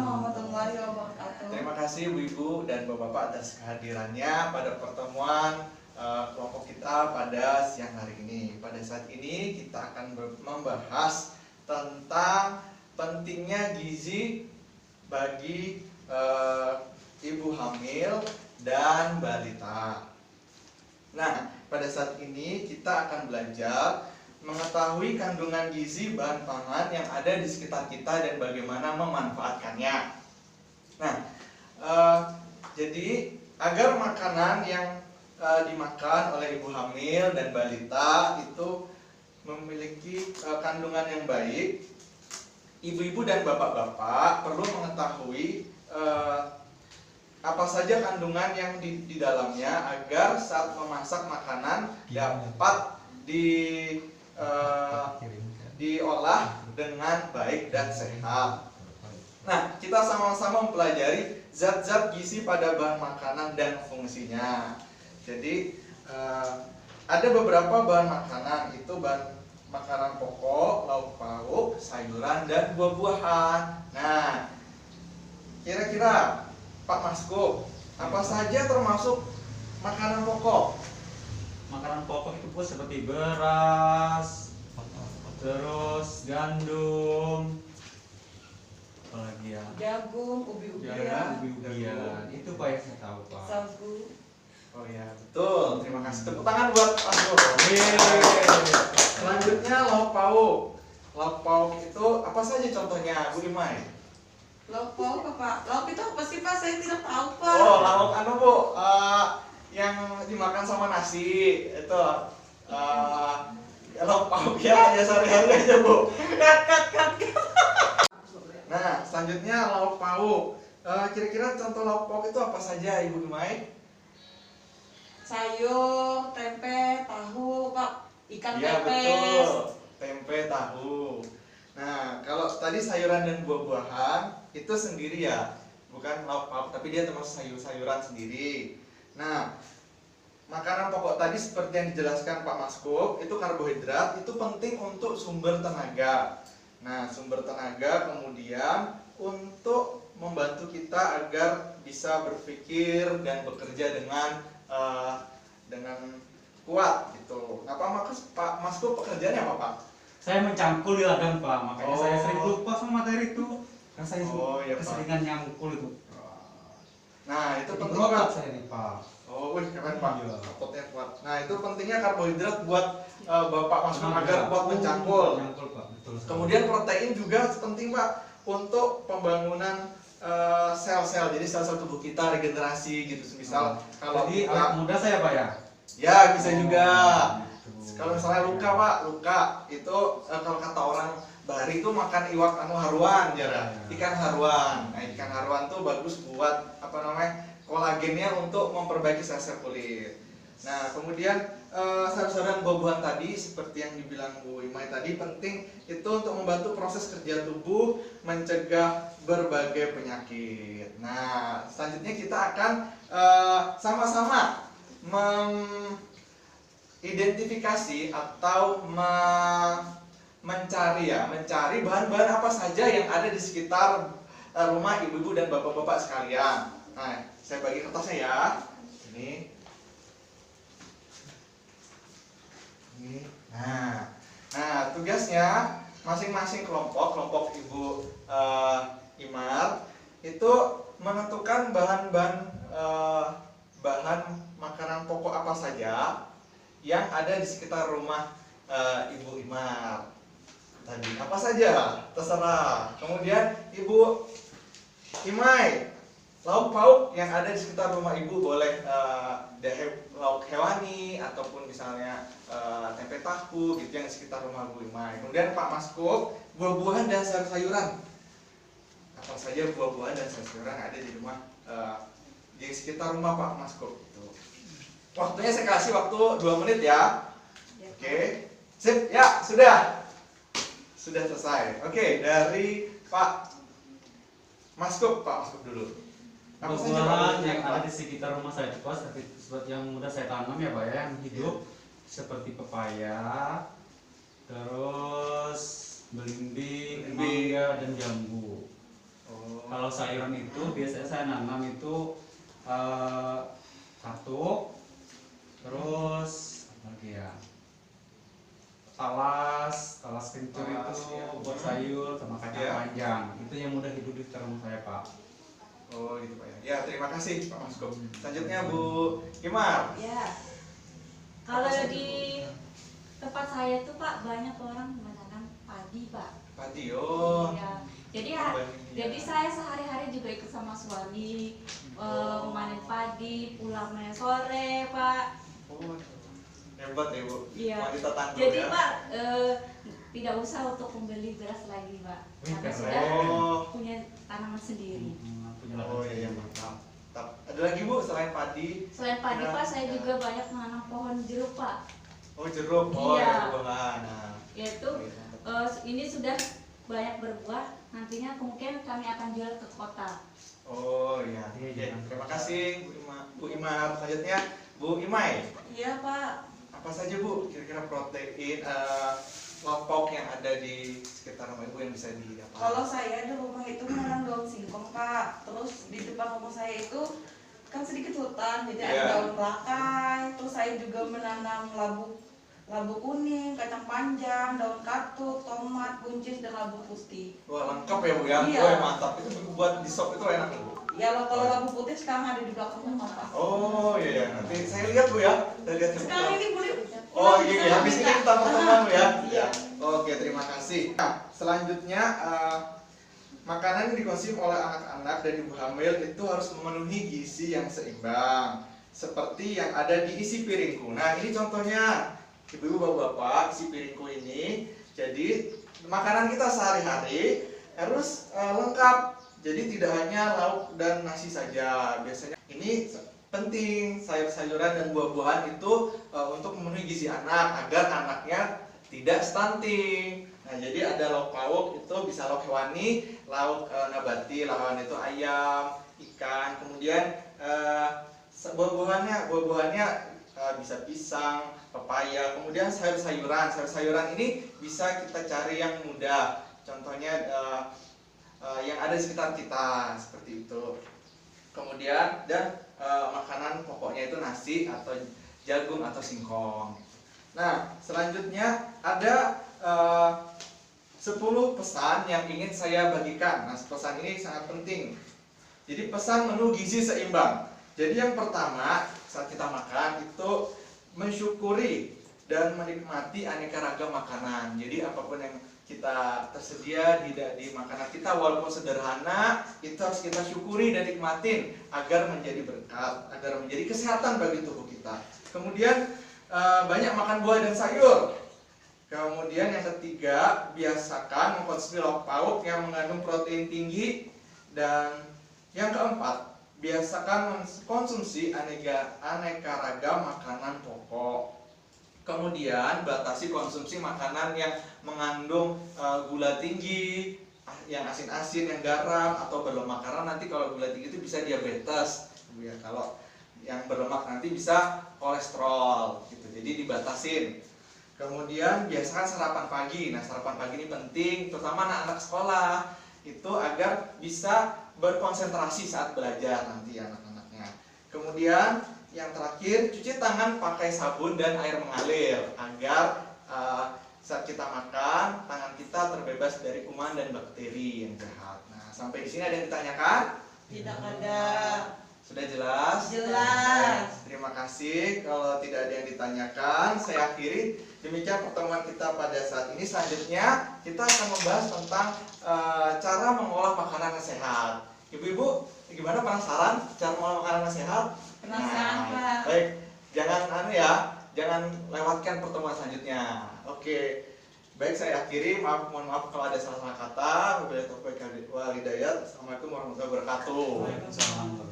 warahmatullahi wabarakatuh. Terima kasih Ibu-Ibu dan Bapak-Bapak atas kehadirannya pada pertemuan kelompok kita pada siang hari ini. Pada saat ini kita akan membahas tentang pentingnya gizi bagi ibu hamil dan balita. Nah, pada saat ini kita akan belajar mengetahui kandungan gizi bahan pangan yang ada di sekitar kita dan bagaimana memanfaatkannya. Nah, jadi agar makanan yang dimakan oleh ibu hamil dan balita itu memiliki kandungan yang baik, ibu-ibu dan bapak-bapak perlu mengetahui apa saja kandungan yang di dalamnya agar saat memasak makanan dapat diolah dengan baik dan sehat. Nah, kita sama-sama mempelajari zat-zat gizi pada bahan makanan dan fungsinya. Jadi ada beberapa bahan makanan, itu bahan makanan pokok, lauk pauk, sayuran, dan buah-buahan. Nah, kira-kira Pak Masko, apa saja termasuk makanan pokok? Makanan pokok itu pun seperti beras, terus gandum, apalagi ya? Jagung, ubi-ubian, ubi-ubian. Itu Pak yang saya tahu Pak. sagu. Oh ya, betul. Terima kasih. Tepuk tangan buat Pak Masko. Selanjutnya lauk pauk. Lauk pauk itu apa saja contohnya, Bu Imai? Lauk pauk apa? Lauk itu apa sih Pak? Saya tidak tahu Pak. Oh, lauk Bu, yang dimakan sama nasi itu lauk pauk ya, sehari-hari aja Bu. Kat. Nah, selanjutnya lauk pauk. Kira-kira contoh lauk pauk itu apa saja, Ibu Imai? Sayur, tempe, tahu Pak. Ikan Iya, pepes. betul. Tempe, tahu. Nah, kalau tadi sayuran dan buah-buahan itu sendiri ya, bukan lauk pauk, tapi dia termasuk sayur-sayuran sendiri. Nah, makanan pokok tadi seperti yang dijelaskan Pak Masko, itu karbohidrat, itu penting untuk sumber tenaga. Nah, sumber tenaga kemudian untuk membantu kita agar bisa berpikir dan bekerja dengan kuat gitu. Nah, Pak Masko pekerjaannya apa Pak? Saya mencangkul di ladang Pak, makanya saya sering lupa sama materi itu. Kan saya Iya, keseringan nyangkul itu. Nah, itu penting Berotot Pak. saya nih Pak. Oh, wih, keren Pak. Iya. Ototnya kuat. Nah, itu pentingnya karbohidrat buat Bapak Masko agar kuat mencangkul. Mencangkul Pak, betul. Kemudian protein juga penting Pak untuk pembangunan sel-sel. Jadi sel-sel tubuh kita regenerasi gitu. Misal kalau jadi kita, awet muda saya Pak ya? ya bisa juga. Gitu. Kalau misalnya luka Pak, luka itu kalau kata orang Bari itu makan iwak haruan jara, ikan haruan. Nah, ikan haruan tuh bagus buat kolagennya untuk memperbaiki sel-sel kulit. Nah, kemudian sayur-sayuran buah-buahan tadi seperti yang dibilang Bu Imai tadi penting itu untuk membantu proses kerja tubuh, mencegah berbagai penyakit. Nah, selanjutnya kita akan sama-sama mengidentifikasi atau mencari bahan-bahan apa saja yang ada di sekitar rumah ibu-ibu dan bapak-bapak sekalian. Nah, saya bagi kertasnya ya. Ini. Nah, tugasnya masing-masing kelompok Ibu Imar itu menentukan bahan makanan pokok apa saja yang ada di sekitar rumah Ibu Imar. Tadi apa saja, terserah. Kemudian Ibu Imai, lauk pauk yang ada di sekitar rumah ibu boleh lauk hewani ataupun misalnya tempe tahu gitu yang di sekitar rumah Bu Imai. Kemudian Pak Masko, buah-buahan dan sayur-sayuran. Apa saja buah-buahan dan sayur-sayuran ada di rumah di sekitar rumah Pak Masko gitu. Waktunya saya kasih waktu 2 menit ya. Oke. Sip, ya, sudah selesai. Oke, dari Pak Masko dulu. Buah-buahan yang ada di sekitar rumah saya itu seperti yang mudah saya tanam ya Pak ya, yang hidup seperti pepaya, terus belimbing, mangga dan jambu. Kalau sayuran itu biasanya saya nanam itu katuk, terus apa lagi ya? Talas kencur Talas, itu ya. buat sayur sama kacang Ya. panjang. Itu yang mudah hidup di rumah saya, Pak. Oh gitu Pak ya. Ya terima kasih Pak Mas Gop. Selanjutnya Bu Imar. Ya, kalau Apa saja, di tempat saya tuh Pak banyak orang menanam padi Pak. Padi. Oh. Iya. Jadi Ya. jadi saya sehari-hari juga ikut sama suami memanen padi, pulangnya sore Pak. Oh, hebat ya Bu. Iya. Wanita tangguh Jadi ya. Pak tidak usah untuk membeli beras lagi Pak, Wih, karena keren. sudah Oh. punya tanaman sendiri. Punya Oh lahan iya, sendiri. mantap. Ada lagi Bu selain padi? Selain padi Ya, Pak, saya ya. juga banyak menanam pohon jeruk Pak. Oh jeruk. Oh Iya. ya buah. Nah. Yaitu ini sudah banyak berbuah, nantinya kemungkinan kami akan jual ke kota. Oh iya. Iya, Oke, terima kasih Bu Imar. Selanjutnya Bu Imai. Iya Pak. Apa saja Bu kira-kira protein lauk yang ada di sekitar rumah Ibu yang bisa didapat? Kalau saya di rumah itu menanam daun singkong Pak. Terus di depan rumah saya itu kan sedikit hutan, jadi ada Iya. daun belakai. Terus saya juga menanam labu kuning, kacang panjang, daun katuk, tomat, buncis, dan labu putih. Wah lengkap ya Bu ya. Iya. Wah mantap. Itu buat di shop itu enak ya Bu. Ya kalau labu putih sekarang ada di belakang rumah Pak. Oh iya ya. Nanti saya lihat Bu ya. Saya lihat Sekarang ini boleh. Oh iya, iya. Habis ini kita pertemuan Bu ya. Iya. Oke, terima kasih. Nah, selanjutnya makanan yang dikonsumsi oleh anak-anak dan ibu hamil itu harus memenuhi gizi yang seimbang seperti yang ada di isi piringku. Nah, ini contohnya ibu-ibu bapak-bapak isi piringku ini. Jadi makanan kita sehari-hari harus lengkap. Jadi tidak hanya lauk dan nasi saja. Biasanya ini penting sayur-sayuran dan buah-buahan itu untuk memenuhi gizi anak agar anaknya tidak stunting. Nah, jadi ada lauk pauk itu bisa lauk hewani, lauk nabati, lauk itu ayam, ikan. Kemudian buah-buahannya bisa pisang, pepaya. Kemudian sayur-sayuran ini bisa kita cari yang mudah. Contohnya yang ada di sekitar kita seperti itu. Kemudian dan makanan pokoknya itu nasi atau jagung atau singkong. Nah, selanjutnya ada 10 pesan yang ingin saya bagikan. Nah, pesan ini sangat penting. Jadi pesan menu gizi seimbang. Jadi yang pertama saat kita makan itu mensyukuri dan menikmati aneka ragam makanan. Jadi apapun yang kita tersedia di makanan kita walaupun sederhana itu harus kita syukuri dan nikmatin agar menjadi berkat, agar menjadi kesehatan bagi tubuh kita. Kemudian banyak makan buah dan sayur. Kemudian yang ketiga, biasakan mengkonsumsi lauk pauk yang mengandung protein tinggi. Dan yang keempat, biasakan mengkonsumsi aneka ragam makanan pokok. Kemudian batasi konsumsi makanan yang mengandung gula tinggi, yang asin-asin, yang garam atau berlemak, karena nanti kalau gula tinggi itu bisa diabetes. Ya, kalau yang berlemak nanti bisa kolesterol gitu. Jadi dibatasin. Kemudian biasakan sarapan pagi. Nah, sarapan pagi ini penting terutama anak-anak sekolah itu agar bisa berkonsentrasi saat belajar nanti anak-anaknya. Kemudian yang terakhir, cuci tangan pakai sabun dan air mengalir agar saat kita makan tangan kita terbebas dari kuman dan bakteri yang jahat. Nah, sampai di sini ada yang ditanyakan? Tidak ada. Sudah jelas? Jelas. Terima kasih. Kalau tidak ada yang ditanyakan, saya akhiri. Demikian pertemuan kita pada saat ini. Selanjutnya kita akan membahas tentang cara mengolah makanan yang sehat. Ibu-ibu, gimana, penasaran cara mengolah makanan yang sehat? Penasaran, Pak. Baik, jangan lewatkan pertemuan selanjutnya. Oke. Baik, saya akhiri. Mohon maaf kalau ada salah-salah kata. Wabillahi taufiq wal hidayah. Assalamualaikum warahmatullahi wabarakatuh. Waalaikumsalam.